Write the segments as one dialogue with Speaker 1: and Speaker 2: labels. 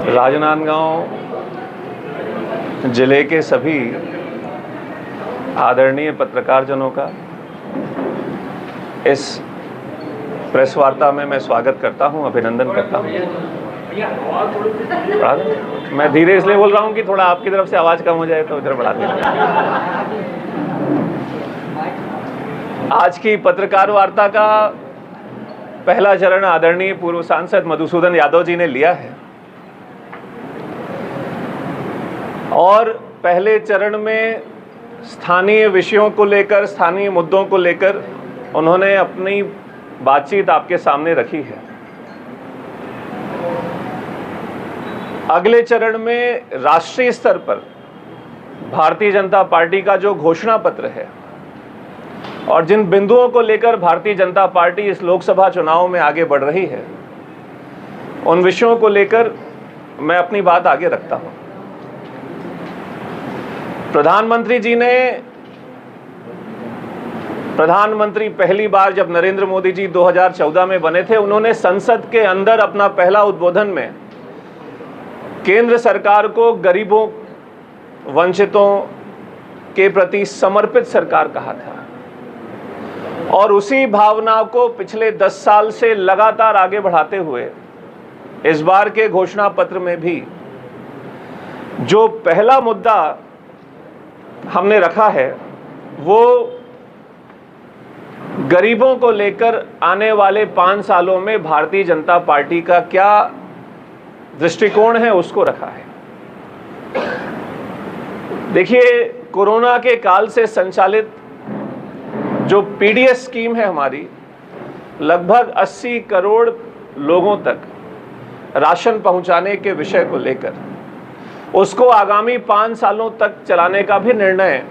Speaker 1: राजनांदगांव जिले के सभी आदरणीय पत्रकारजनों का इस प्रेस वार्ता में मैं स्वागत करता हूं, अभिनंदन करता हूं। मैं धीरे इसलिए बोल रहा हूं कि थोड़ा आपकी तरफ से आवाज़ कम हो जाए तो इधर बढ़ा दें। आज की पत्रकार वार्ता का पहला चरण आदरणीय पूर्व सांसद मधुसूदन यादव जी ने लिया है और पहले चरण में स्थानीय विषयों को लेकर, स्थानीय मुद्दों को लेकर उन्होंने अपनी बातचीत आपके सामने रखी है। अगले चरण में राष्ट्रीय स्तर पर भारतीय जनता पार्टी का जो घोषणा पत्र है और जिन बिंदुओं को लेकर भारतीय जनता पार्टी इस लोकसभा चुनाव में आगे बढ़ रही है, उन विषयों को लेकर मैं अपनी बात आगे रखता हूं। प्रधानमंत्री जी ने प्रधानमंत्री पहली बार जब नरेंद्र मोदी जी 2014 में बने थे, उन्होंने संसद के अंदर अपना पहला उद्बोधन में केंद्र सरकार को गरीबों, वंचितों के प्रति समर्पित सरकार कहा था और उसी भावना को पिछले 10 साल से लगातार आगे बढ़ाते हुए इस बार के घोषणा पत्र में भी जो पहला मुद्दा हमने रखा है वो गरीबों को लेकर आने वाले 5 सालों में भारतीय जनता पार्टी का क्या दृष्टिकोण है उसको रखा है। देखिए, कोरोना के काल से संचालित जो पीडीएस स्कीम है हमारी, लगभग 80 करोड़ लोगों तक राशन पहुंचाने के विषय को लेकर उसको आगामी 5 सालों तक चलाने का भी निर्णय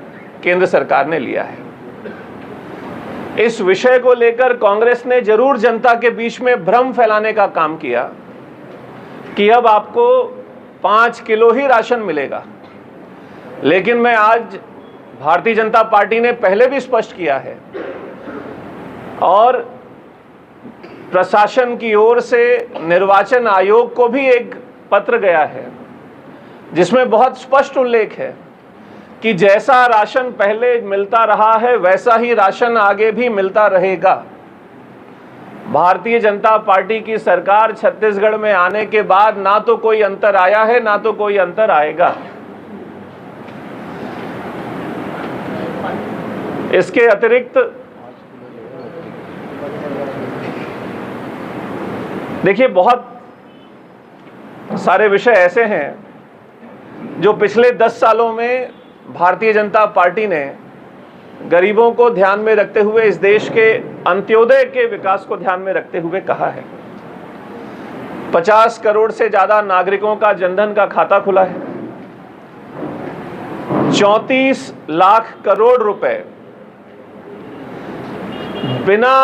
Speaker 1: केंद्र सरकार ने लिया है। इस विषय को लेकर कांग्रेस ने जरूर जनता के बीच में भ्रम फैलाने का काम किया कि अब आपको 5 किलो ही राशन मिलेगा, लेकिन मैं आज भारतीय जनता पार्टी ने पहले भी स्पष्ट किया है और प्रशासन की ओर से निर्वाचन आयोग को भी एक पत्र गया है जिसमें बहुत स्पष्ट उल्लेख है कि जैसा राशन पहले मिलता रहा है वैसा ही राशन आगे भी मिलता रहेगा। भारतीय जनता पार्टी की सरकार छत्तीसगढ़ में आने के बाद ना तो कोई अंतर आया है, ना तो कोई अंतर आएगा। इसके अतिरिक्त देखिए, बहुत सारे विषय ऐसे हैं जो पिछले 10 सालों में भारतीय जनता पार्टी ने गरीबों को ध्यान में रखते हुए, इस देश के अंत्योदय के विकास को ध्यान में रखते हुए कहा है। 50 करोड़ से ज्यादा नागरिकों का जनधन का खाता खुला है। 34 लाख करोड़ रुपए बिना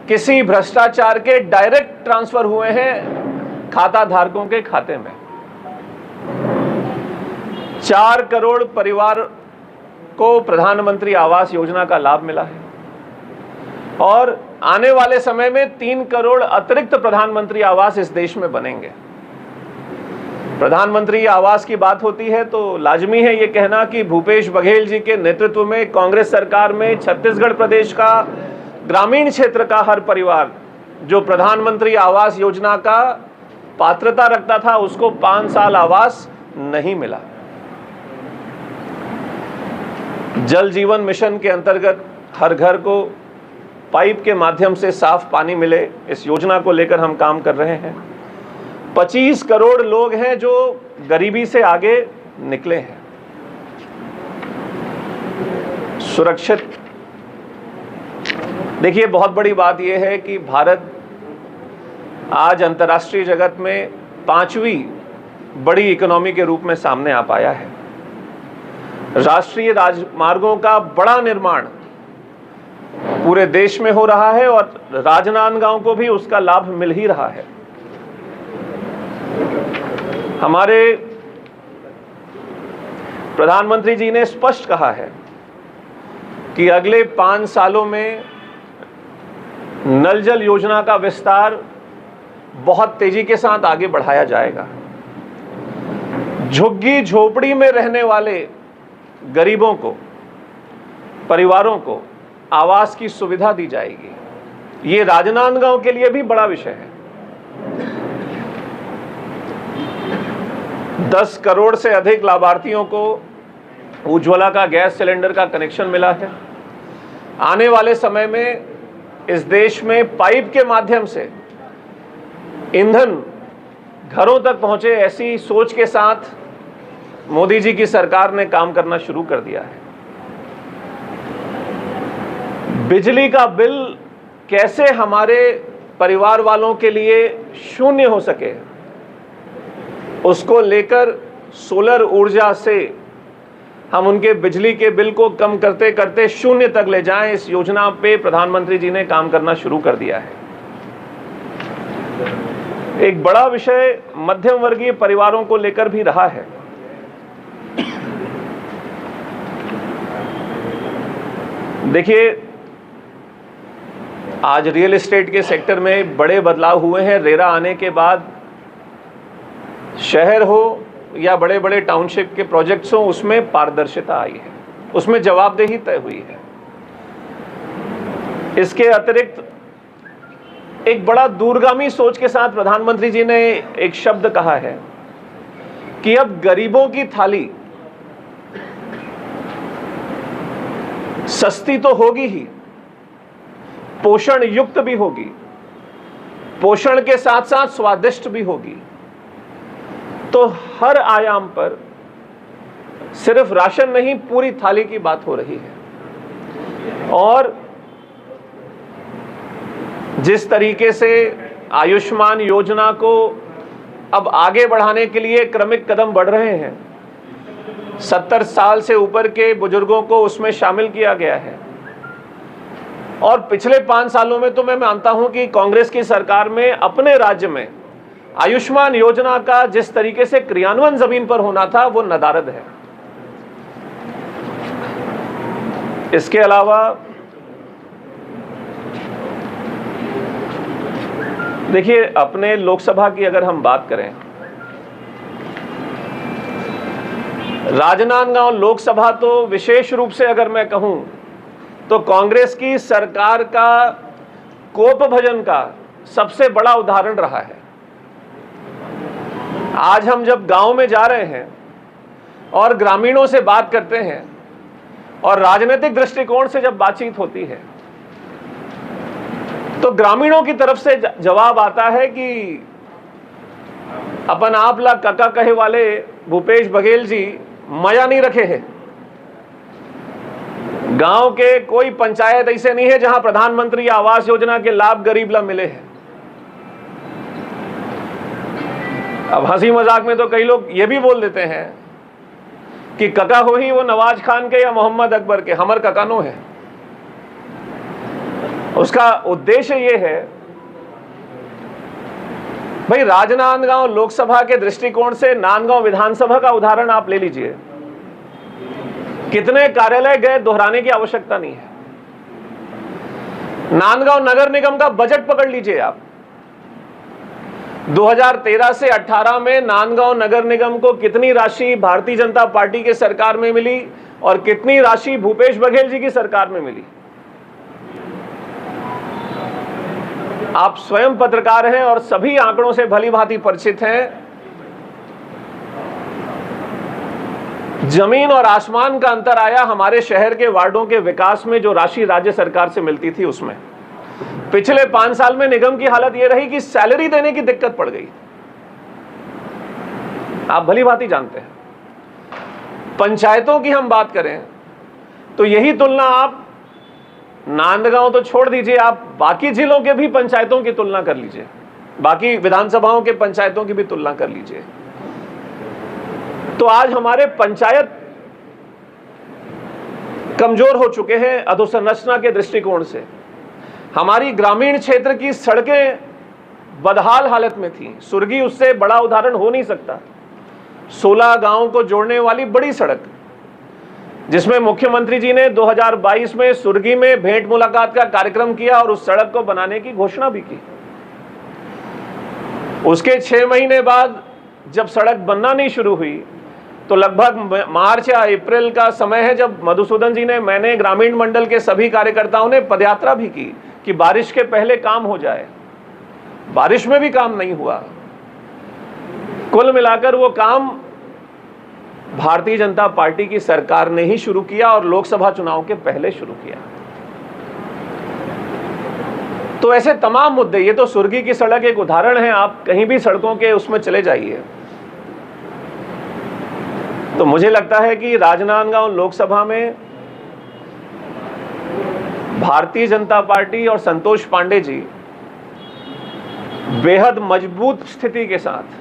Speaker 1: किसी भ्रष्टाचार के डायरेक्ट ट्रांसफर हुए हैं खाता धारकों के खाते में। 4 करोड़ परिवार को प्रधानमंत्री आवास योजना का लाभ मिला है और आने वाले समय में 3 करोड़ अतिरिक्त प्रधानमंत्री आवास इस देश में बनेंगे। प्रधानमंत्री आवास की बात होती है तो लाजमी है ये कहना कि भूपेश बघेल जी के नेतृत्व में कांग्रेस सरकार में छत्तीसगढ़ प्रदेश का ग्रामीण क्षेत्र का हर परिवार जो प्रधानमंत्री आवास योजना का पात्रता रखता था उसको 5 साल आवास नहीं मिला। जल जीवन मिशन के अंतर्गत हर घर को पाइप के माध्यम से साफ पानी मिले, इस योजना को लेकर हम काम कर रहे हैं। 25 करोड़ लोग हैं जो गरीबी से आगे निकले हैं। सुरक्षित, देखिए, बहुत बड़ी बात यह है कि भारत आज अंतर्राष्ट्रीय जगत में 5वीं बड़ी इकोनॉमी के रूप में सामने आ पाया है। राष्ट्रीय राजमार्गों का बड़ा निर्माण पूरे देश में हो रहा है और राजनांदगांव को भी उसका लाभ मिल ही रहा है। हमारे प्रधानमंत्री जी ने स्पष्ट कहा है कि अगले 5 सालों में नल जल योजना का विस्तार बहुत तेजी के साथ आगे बढ़ाया जाएगा। झुग्गी झोपड़ी में रहने वाले गरीबों को, परिवारों को आवास की सुविधा दी जाएगी। ये राजनांदगांव के लिए भी बड़ा विषय है। 10 करोड़ से अधिक लाभार्थियों को उज्ज्वला का गैस सिलेंडर का कनेक्शन मिला है। आने वाले समय में इस देश में पाइप के माध्यम से ईंधन घरों तक पहुंचे, ऐसी सोच के साथ मोदी जी की सरकार ने काम करना शुरू कर दिया है। बिजली का बिल कैसे हमारे परिवार वालों के लिए शून्य हो सके, उसको लेकर सोलर ऊर्जा से हम उनके बिजली के बिल को कम करते करते शून्य तक ले जाएं, इस योजना पे प्रधानमंत्री जी ने काम करना शुरू कर दिया है। एक बड़ा विषय मध्यम वर्गीय परिवारों को लेकर भी रहा है। देखिए, आज रियल एस्टेट के सेक्टर में बड़े बदलाव हुए हैं। रेरा आने के बाद शहर हो या बड़े बड़े टाउनशिप के प्रोजेक्ट्स हो, उसमें पारदर्शिता आई है, उसमें जवाबदेही तय हुई है। इसके अतिरिक्त एक बड़ा दूरगामी सोच के साथ प्रधानमंत्री जी ने एक शब्द कहा है कि अब गरीबों की थाली सस्ती तो होगी ही, पोषण युक्त भी होगी, पोषण के साथ साथ स्वादिष्ट भी होगी। तो हर आयाम पर सिर्फ राशन नहीं, पूरी थाली की बात हो रही है। और जिस तरीके से आयुष्मान योजना को अब आगे बढ़ाने के लिए क्रमिक कदम बढ़ रहे हैं, 70 साल से ऊपर के बुजुर्गों को उसमें शामिल किया गया है। और पिछले 5 सालों में तो मैं मानता हूं कि कांग्रेस की सरकार में अपने राज्य में आयुष्मान योजना का जिस तरीके से क्रियान्वयन जमीन पर होना था, वो नदारद है। इसके अलावा देखिए, अपने लोकसभा की अगर हम बात करें, राजनांदगांव लोकसभा तो विशेष रूप से अगर मैं कहूं तो कांग्रेस की सरकार का कोप भजन का सबसे बड़ा उदाहरण रहा है। आज हम जब गांव में जा रहे हैं और ग्रामीणों से बात करते हैं और राजनीतिक दृष्टिकोण से जब बातचीत होती है, तो ग्रामीणों की तरफ से जवाब आता है कि अपन आप ला काका कहे वाले भूपेश बघेल जी मजा नहीं रखे हैं। गांव के कोई पंचायत ऐसे नहीं है जहां प्रधानमंत्री आवास योजना के लाभ गरीब ला मिले हैं। अब हंसी मजाक में तो कई लोग ये भी बोल देते हैं कि कका हो ही वो नवाज खान के या मोहम्मद अकबर के, हमर ककानो है। उसका उद्देश्य ये है, भाई राजनांदगांव लोकसभा के दृष्टिकोण से नांदगांव विधानसभा का उदाहरण आप ले लीजिए। कितने कार्यालय गए, दोहराने की आवश्यकता नहीं है। नांदगांव नगर निगम का बजट पकड़ लीजिए आप। 2013 से 18 में नांदगांव नगर निगम को कितनी राशि भारतीय जनता पार्टी के सरकार में मिली और कितनी राशि भूपेश बघेल जी की सरकार में मिली। आप स्वयं पत्रकार हैं और सभी आंकड़ों से भली भांति परिचित हैं। जमीन और आसमान का अंतर आया हमारे शहर के वार्डों के विकास में, जो राशि राज्य सरकार से मिलती थी उसमें। पिछले 5 साल में निगम की हालत यह रही कि सैलरी देने की दिक्कत पड़ गई। आप भली भांति जानते हैं। पंचायतों की हम बात करें तो यही तुलना आप नांदगांव तो छोड़ दीजिए, आप बाकी जिलों के भी पंचायतों की तुलना कर लीजिए, बाकी विधानसभाओं के पंचायतों की भी तुलना कर लीजिए। तो आज हमारे पंचायत कमजोर हो चुके हैं अधोसंरचना के दृष्टिकोण से। हमारी ग्रामीण क्षेत्र की सड़कें बदहाल हालत में थी। सुरगी उससे बड़ा उदाहरण हो नहीं सकता। 16 गांवों को जोड़ने वाली बड़ी सड़क, जिसमें मुख्यमंत्री जी ने 2022 में सुरगी में भेंट मुलाकात का कार्यक्रम किया और उस सड़क को बनाने की घोषणा भी की। उसके 6 महीने बाद जब सड़क बनना नहीं शुरू हुई तो लगभग मार्च या अप्रैल का समय है जब मधुसूदन जी ने, मैंने, ग्रामीण मंडल के सभी कार्यकर्ताओं ने पदयात्रा भी की कि बारिश के पहले काम हो जाए। बारिश में भी काम नहीं हुआ। कुल मिलाकर वो काम भारतीय जनता पार्टी की सरकार ने ही शुरू किया और लोकसभा चुनाव के पहले शुरू किया। तो ऐसे तमाम मुद्दे, ये तो सुर्गी की सड़क एक उदाहरण है, आप कहीं भी सड़कों के उसमें चले जाइए। तो मुझे लगता है कि राजनांदगांव लोकसभा में भारतीय जनता पार्टी और संतोष पांडे जी बेहद मजबूत स्थिति के साथ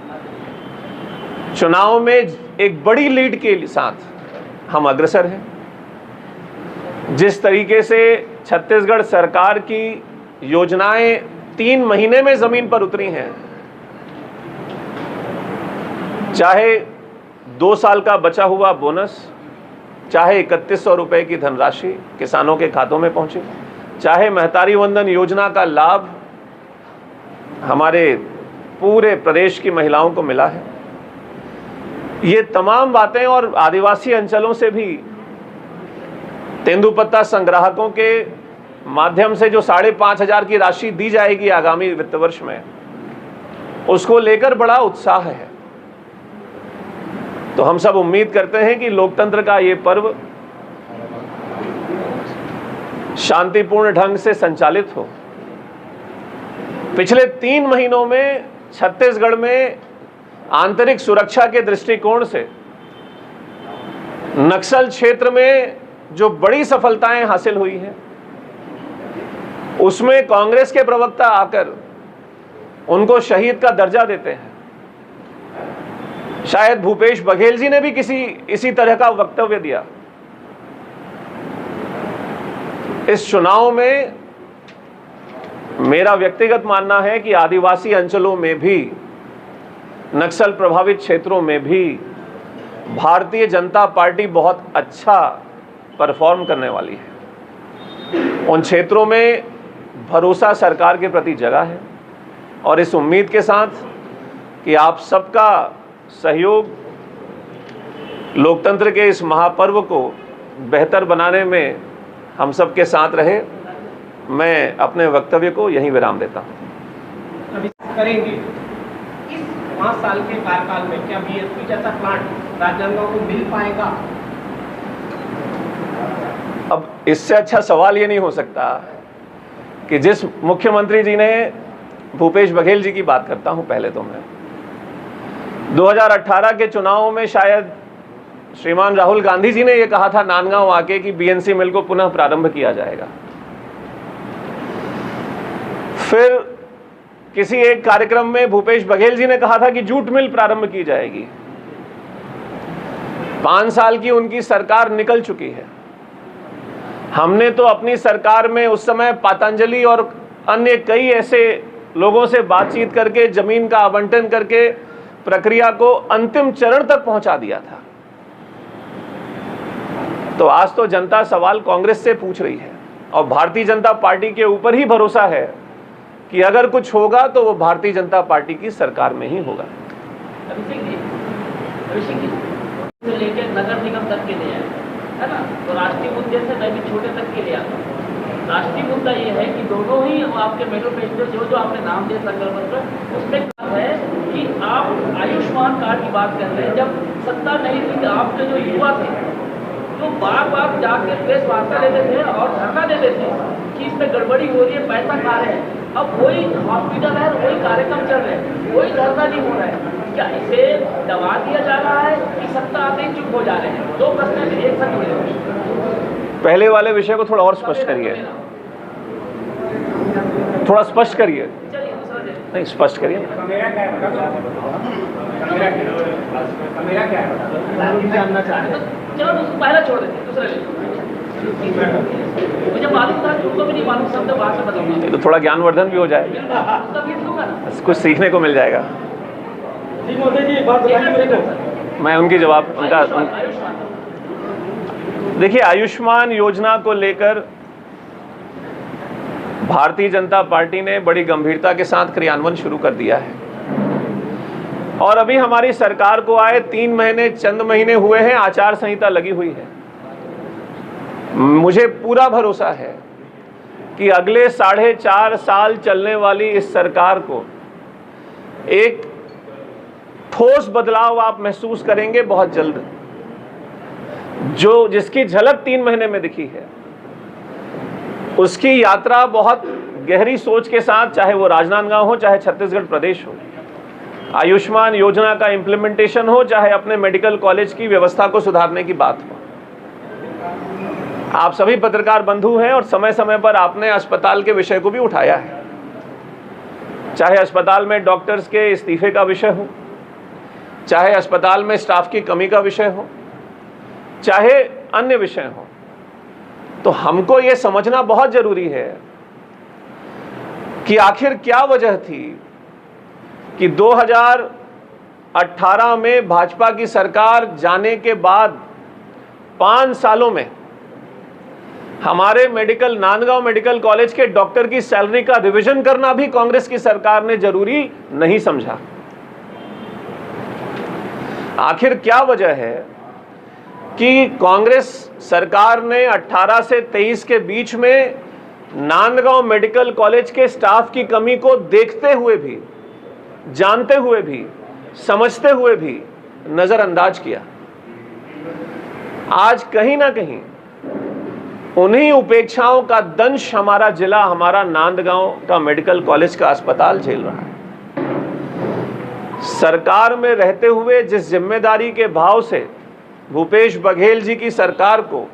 Speaker 1: चुनाव में एक बड़ी लीड के साथ हम अग्रसर हैं। जिस तरीके से छत्तीसगढ़ सरकार की योजनाएं 3 महीने में जमीन पर उतरी हैं, चाहे 2 साल का बचा हुआ बोनस, चाहे 3100 रुपए की धनराशि किसानों के खातों में पहुंची, चाहे महतारी वंदन योजना का लाभ हमारे पूरे प्रदेश की महिलाओं को मिला है, ये तमाम बातें, और आदिवासी अंचलों से भी तेंदुपत्ता संग्राहकों के माध्यम से जो 5,500 की राशि दी जाएगी आगामी वित्त वर्ष में, उसको लेकर बड़ा उत्साह है। तो हम सब उम्मीद करते हैं कि लोकतंत्र का ये पर्व शांतिपूर्ण ढंग से संचालित हो। पिछले 3 महीनों में छत्तीसगढ़ में आंतरिक सुरक्षा के दृष्टिकोण से नक्सल क्षेत्र में जो बड़ी सफलताएं हासिल हुई हैं, उसमें कांग्रेस के प्रवक्ता आकर उनको शहीद का दर्जा देते हैं। शायद भूपेश बघेल जी ने भी इसी तरह का वक्तव्य दिया। इस चुनाव में मेरा व्यक्तिगत मानना है कि आदिवासी अंचलों में भी, नक्सल प्रभावित क्षेत्रों में भी भारतीय जनता पार्टी बहुत अच्छा परफॉर्म करने वाली है। उन क्षेत्रों में भरोसा सरकार के प्रति जगा है और इस उम्मीद के साथ कि आप सबका सहयोग लोकतंत्र के इस महापर्व को बेहतर बनाने में हम सबके साथ रहे, मैं अपने वक्तव्य को यहीं विराम देता हूं।
Speaker 2: अभी करेंगे इस 5 साल के कार्यकाल में क्या बीएसपी जैसा प्लांट राजनांदगांव को मिल पाएगा?
Speaker 1: अब इससे अच्छा सवाल ये नहीं हो सकता कि जिस मुख्यमंत्री जी ने, भूपेश बघेल जी की बात करता हूं पहले तो मैं, 2018 के चुनाव में शायद श्रीमान राहुल गांधी जी ने यह कहा था नांदगांव आके कि बीएनसी मिल को पुनः प्रारंभ किया जाएगा। फिर किसी एक कार्यक्रम में भूपेश बघेल जी ने कहा था कि जूट मिल प्रारंभ की जाएगी। 5 साल की उनकी सरकार निकल चुकी है। हमने तो अपनी सरकार में उस समय पतंजलि और अन्य कई ऐसे लोगों से बातचीत करके जमीन का आवंटन करके प्रक्रिया को अंतिम चरण तक पहुंचा दिया था। तो आज तो जनता सवाल कांग्रेस से पूछ रही है और भारतीय जनता पार्टी के ऊपर ही भरोसा है कि अगर कुछ होगा तो वो भारतीय जनता पार्टी की सरकार में ही होगा।
Speaker 3: लेकर नगर निगम तक के लिए है ना, तो राष्ट्रीय मुद्दे से मैं भी छोटे तक के लिए आता हूँ। राष्ट्रीय मुद्दा ये है कि दोनों ही आपके मैनिफेस्टो जो आपने नाम दिए संकल्प पत्र, उसमें है कि आप आयुष्मान कार्ड की बात कर रहे हैं। जब सत्ता नहीं थी तो आपके जो युवा थे तो बार बार जाके प्रेस वार्ता लेते थे और धरना देते थे कि इसमें गड़बड़ी हो रही है, पैसा खा रहे हैं। अब वही हॉस्पिटल है, वही कार्यक्रम चल रहे हैं, वही धरना नहीं हो रहा है। क्या इसे दबा दिया जा रहा है कि सत्ता आते ही चुप हो जा रहे हैं? 2 प्रश्न एक साथ जुड़े।
Speaker 1: पहले वाले विषय को थोड़ा और स्पष्ट करिए, थोड़ा स्पष्ट करिए। नहीं, स्पष्ट करिए।
Speaker 2: जानना चाहते हैं,
Speaker 3: चलो पहला छोड़ देते, दूसरा ले। मुझे मालूम था, तुमको भी नहीं मालूम, शब्द बाहर से बताऊंगा।
Speaker 1: तो थोड़ा ज्ञानवर्धन भी हो जाए, कुछ सीखने को मिल जाएगा।
Speaker 2: मोदी जी एक बात बताइए मेरे को।
Speaker 1: मैं उनकी जवाब उनका देखिए, आयुष्मान योजना को लेकर भारतीय जनता पार्टी ने बड़ी गंभीरता के साथ क्रियान्वयन शुरू कर दिया है। और अभी हमारी सरकार को आए 3 महीने चंद महीने हुए हैं, आचार संहिता लगी हुई है। मुझे पूरा भरोसा है कि अगले 4.5 साल चलने वाली इस सरकार को एक ठोस बदलाव आप महसूस करेंगे बहुत जल्द, जिसकी झलक 3 महीने में दिखी है। उसकी यात्रा बहुत गहरी सोच के साथ, चाहे वो राजनांदगांव हो, चाहे छत्तीसगढ़ प्रदेश हो, आयुष्मान योजना का इंप्लीमेंटेशन हो, चाहे अपने मेडिकल कॉलेज की व्यवस्था को सुधारने की बात हो। आप सभी पत्रकार बंधु हैं और समय समय पर आपने अस्पताल के विषय को भी उठाया है, चाहे अस्पताल में डॉक्टर्स के इस्तीफे का विषय हो, चाहे अस्पताल में स्टाफ की कमी का विषय हो, चाहे अन्य विषय हो। तो हमको ये समझना बहुत जरूरी है कि आखिर क्या वजह थी कि 2018 में भाजपा की सरकार जाने के बाद 5 सालों में हमारे नांदगांव मेडिकल कॉलेज के डॉक्टर की सैलरी का रिवीजन करना भी कांग्रेस की सरकार ने जरूरी नहीं समझा। आखिर क्या वजह है कि कांग्रेस सरकार ने 18 से 23 के बीच में नांदगांव मेडिकल कॉलेज के स्टाफ की कमी को देखते हुए भी, जानते हुए भी, समझते हुए भी नजरअंदाज किया। आज कहीं ना कहीं उन्हीं उपेक्षाओं का दंश हमारा जिला, हमारा नांदगांव का मेडिकल कॉलेज का अस्पताल झेल रहा है। सरकार में रहते हुए जिस जिम्मेदारी के भाव से भूपेश बघेल जी की सरकार को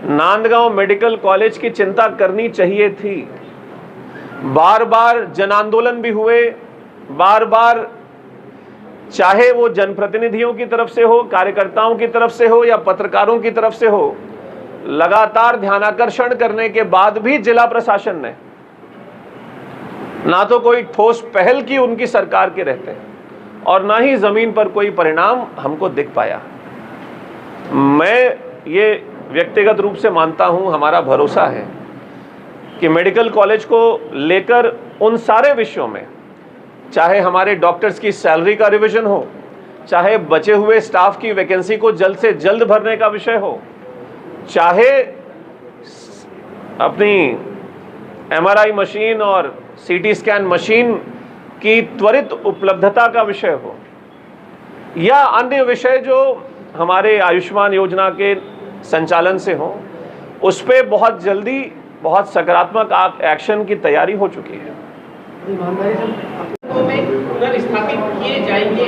Speaker 1: नांदगांव मेडिकल कॉलेज की चिंता करनी चाहिए थी, बार बार जन आंदोलन भी हुए, बार बार चाहे वो जनप्रतिनिधियों की तरफ से हो, कार्यकर्ताओं की तरफ से हो या पत्रकारों की तरफ से हो, लगातार ध्यानाकर्षण करने के बाद भी जिला प्रशासन ने ना तो कोई ठोस पहल की उनकी सरकार के रहते और ना ही जमीन पर कोई परिणाम हमको दिख पाया। मैं ये व्यक्तिगत रूप से मानता हूं, हमारा भरोसा है कि मेडिकल कॉलेज को लेकर उन सारे विषयों में, चाहे हमारे डॉक्टर्स की सैलरी का रिवीजन हो, चाहे बचे हुए स्टाफ की वैकेंसी को जल्द से जल्द भरने का विषय हो, चाहे अपनी MRI मशीन और CT स्कैन मशीन की त्वरित उपलब्धता का विषय हो, या अन्य विषय जो हमारे आयुष्मान योजना के संचालन से हो, उस पे बहुत जल्दी बहुत सकारात्मक एक्शन की तैयारी हो चुकी है।
Speaker 2: पुनर्स्थापित किए जाएंगे।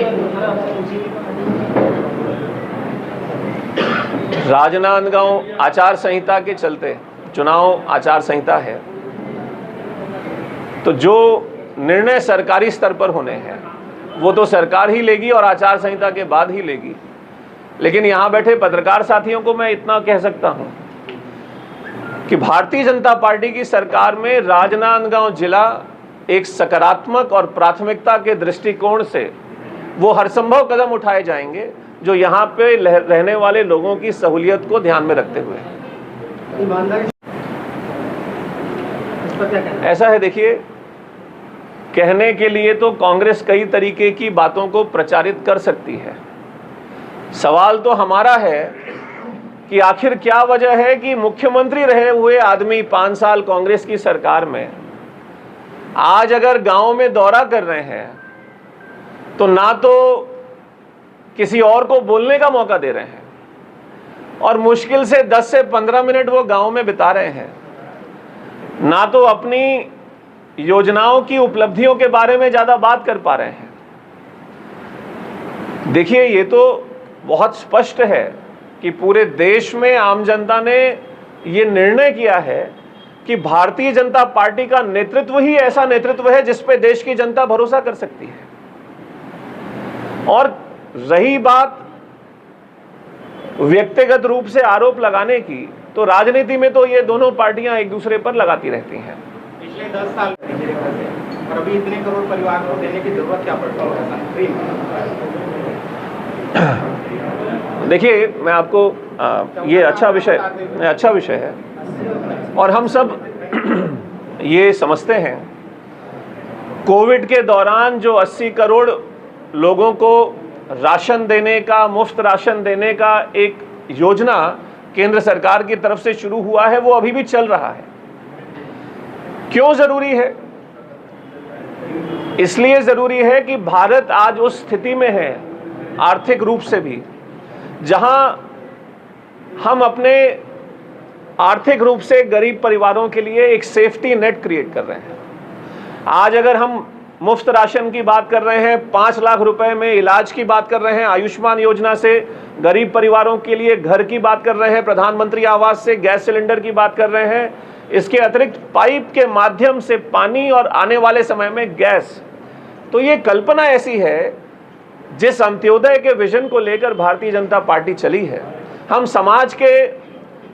Speaker 1: राजनांदगांव आचार संहिता के चलते, चुनाव आचार संहिता है, तो जो निर्णय सरकारी स्तर पर होने हैं वो तो सरकार ही लेगी और आचार संहिता के बाद ही लेगी। लेकिन यहाँ बैठे पत्रकार साथियों को मैं इतना कह सकता हूँ कि भारतीय जनता पार्टी की सरकार में राजनांदगांव जिला एक सकारात्मक और प्राथमिकता के दृष्टिकोण से वो हर संभव कदम उठाए जाएंगे जो यहाँ पे रहने वाले लोगों की सहूलियत को ध्यान में रखते हुए। ऐसा है, देखिए, कहने के लिए तो कांग्रेस कई तरीके की बातों को प्रचारित कर सकती है। सवाल तो हमारा है कि आखिर क्या वजह है कि मुख्यमंत्री रहे हुए आदमी 5 साल कांग्रेस की सरकार में आज अगर गांव में दौरा कर रहे हैं तो ना तो किसी और को बोलने का मौका दे रहे हैं और मुश्किल से 10 से 15 मिनट वो गांव में बिता रहे हैं, ना तो अपनी योजनाओं की उपलब्धियों के बारे में ज्यादा बात कर पा रहे हैं। देखिए, ये तो बहुत स्पष्ट है कि पूरे देश में आम जनता ने ये निर्णय किया है कि भारतीय जनता पार्टी का नेतृत्व ही ऐसा नेतृत्व है जिस पे देश की जनता भरोसा कर सकती है। और रही बात व्यक्तिगत रूप से आरोप लगाने की, तो राजनीति में तो ये दोनों पार्टियां एक दूसरे पर लगाती रहती हैं।
Speaker 2: पिछले 10 साल और अभी इतने करोड़ परिवार को देने की जरूरत क्या पड़ती है?
Speaker 1: देखिए, मैं आपको ये अच्छा विषय है और हम सब ये समझते हैं, कोविड के दौरान जो 80 करोड़ लोगों को राशन देने का, मुफ्त राशन देने का एक योजना केंद्र सरकार की तरफ से शुरू हुआ है, वो अभी भी चल रहा है। क्यों जरूरी है? इसलिए जरूरी है कि भारत आज उस स्थिति में है, आर्थिक रूप से भी, जहां हम अपने आर्थिक रूप से गरीब परिवारों के लिए एक सेफ्टी नेट क्रिएट कर रहे हैं। आज अगर हम मुफ्त राशन की बात कर रहे हैं, 5 लाख रुपए में इलाज की बात कर रहे हैं, आयुष्मान योजना से गरीब परिवारों के लिए घर की बात कर रहे हैं, प्रधानमंत्री आवास से गैस सिलेंडर की बात कर रहे हैं, इसके अतिरिक्त पाइप के माध्यम से पानी और आने वाले समय में गैस। तो ये कल्पना ऐसी है, जिस अंत्योदय के विजन को लेकर भारतीय जनता पार्टी चली है, हम समाज के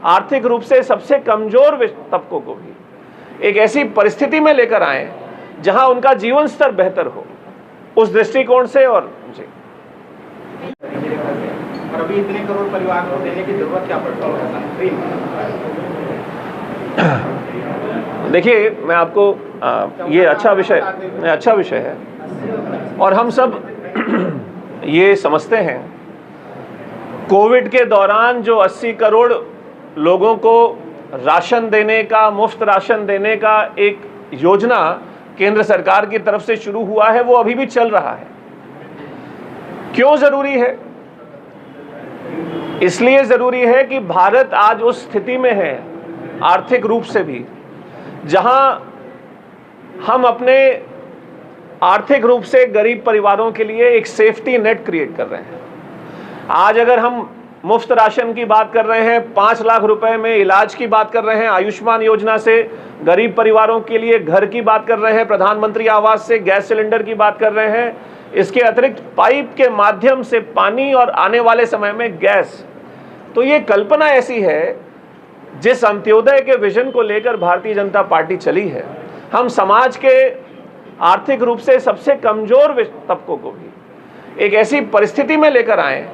Speaker 1: आर्थिक रूप से सबसे कमजोर तबकों को भी एक ऐसी परिस्थिति में लेकर आए जहां उनका जीवन स्तर बेहतर हो, उस दृष्टिकोण से। और जी,
Speaker 2: और अभी इतने करोड़ परिवार को देने की जरूरत क्या पड़ता है?
Speaker 1: देखिए, मैं आपको ये अच्छा विषय है और हम सब ये समझते हैं, कोविड के दौरान जो 80 करोड़ लोगों को राशन देने का, मुफ्त राशन देने का एक योजना केंद्र सरकार की तरफ से शुरू हुआ है, वो अभी भी चल रहा है। क्यों जरूरी है? इसलिए जरूरी है कि भारत आज उस स्थिति में है, आर्थिक रूप से भी, जहां हम अपने आर्थिक रूप से गरीब परिवारों के लिए एक सेफ्टी नेट क्रिएट कर रहे हैं। आज अगर हम मुफ्त राशन की बात कर रहे हैं, 5 लाख रुपए में इलाज की बात कर रहे हैं, आयुष्मान योजना से गरीब परिवारों के लिए घर की बात कर रहे हैं, प्रधानमंत्री आवास से गैस सिलेंडर की बात कर रहे हैं, इसके अतिरिक्त पाइप के माध्यम से पानी और आने वाले समय में गैस। तो ये कल्पना ऐसी है, जिस अंत्योदय के विजन को लेकर भारतीय जनता पार्टी चली है, हम समाज के आर्थिक रूप से सबसे कमजोर तबकों को भी एक ऐसी परिस्थिति में लेकर आए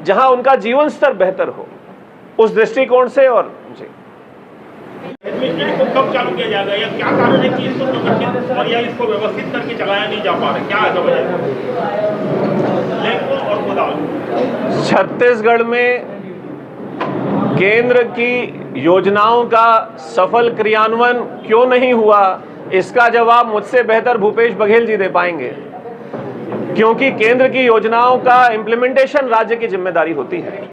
Speaker 1: जहां उनका जीवन स्तर बेहतर हो, उस दृष्टिकोण से। और जी,
Speaker 4: इसको कब चालू किया जाएगा या क्या कारण है कि इसको संगठित और या इसको व्यवस्थित करके चलाया नहीं जा पा रहा? क्या है वजह? और गोदाम
Speaker 1: छत्तीसगढ़ में केंद्र की योजनाओं का सफल क्रियान्वयन क्यों नहीं हुआ, इसका जवाब मुझसे बेहतर भूपेश बघेल जी दे पाएंगे, क्योंकि केंद्र की योजनाओं का इम्प्लीमेंटेशन राज्य की जिम्मेदारी होती है।